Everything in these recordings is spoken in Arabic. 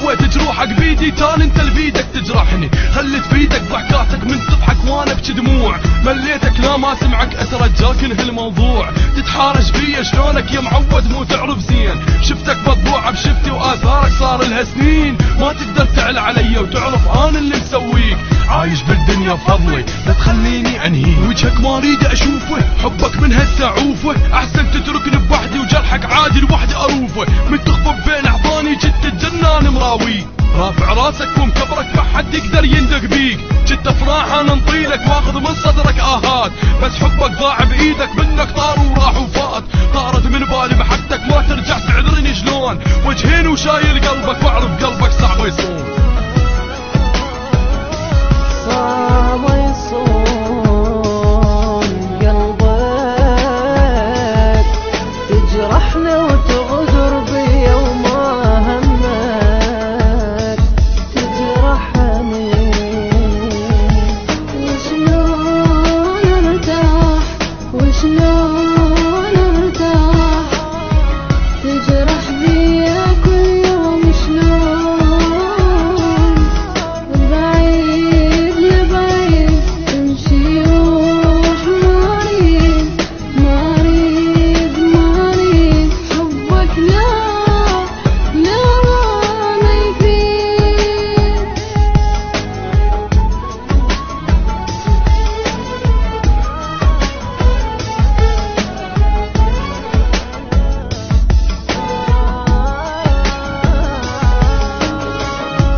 سويت جروحك بيدي تال انت اللي بيدك تجرحني. خلت بيدك ضحكاتك من تضحك وانا ابكي دموع. مليتك لا ما سمعك اترجاك انهي الموضوع. تتحارش بيا شلونك يا معود مو تعرف زين. شفتك مطبوعة بشفتي واثارك صار لها سنين. ما تقدر تعلى علي وتعرف انا اللي مسويك. عايش بالدنيا بفضلي لا تخليني انهي. وجهك ما اريد اشوفه حبك من هسه عوفه. احسن تتركني بوحدي وجرحك عادي لوحدي اروفه. من تخفف بين احضاني جت الجنان مراويك. رافع راسك ومكبرك ما حد يقدر يندق بيك. جت افراح انا نطيلك واخذ من صدرك اهات. بس حبك ضاع بايدك منك طار وراح وفات. طارت من بالي محبتك ما ترجع تعذرني شلون. وجهين وشايل قلبك واعرف قلبك صعب يصون. صعب يصون قلبك تجرحنا وتغدر بيا وما همك تجرحني. وشلون ارتاح وشلون ارتاح تجرح بيا كل يوم. شلون بعيد لبعيد تمشي روح مريض مريض مريض. حبك لا لا ما يفيد.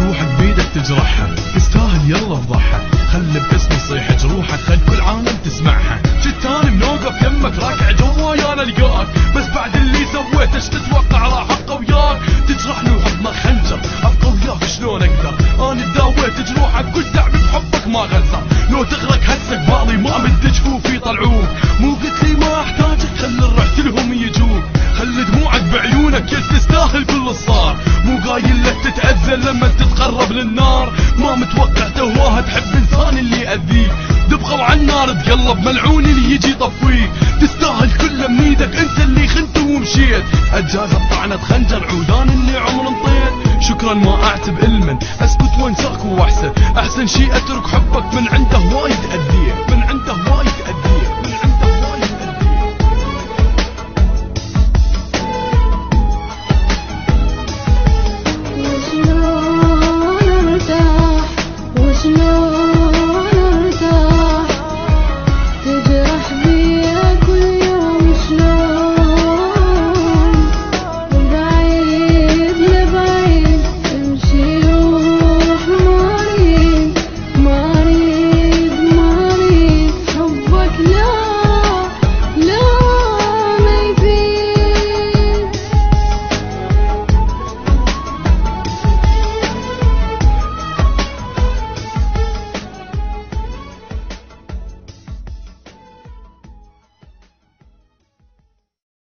روحك بيدك تجرحها تستاهل يلا افضحها. خلي باسم يصيح جروحك خل كل عالم تسمعها. جيت انا منوقف يمك راكع جواي انا لقاك. بس بعد اللي سويته ايش تتوقع راح ابقى وياك. تجرحني وحضنا خنجر ابقى وياك شلون اقدر. انا داويت جروحك كل تعبي بحبك ما غزر. لو تغرق هسه قبالي ما مد جفوفي يطلعوك. مو قلت لي ما احتاجك خلي رحت لهم يجوك. خلي دموعك بعيونك يا تستاهل كل الصار. مو قايل لك تتأذى لما تتقرب للنار. ما متوقع تهواها تحب انسان اللي يأذيك. تبقى وعلى النار تقلب ملعون اللي يجي يطفيك. تستاهل كله من ايدك انت اللي خنت ومشيت. اجاز الطعنة خنجر عودان اللي عمر انطيت. شكرا ما اعتب علما اسكت وانساك واحسن. احسن شي اترك حبك من عنده وايد ادي.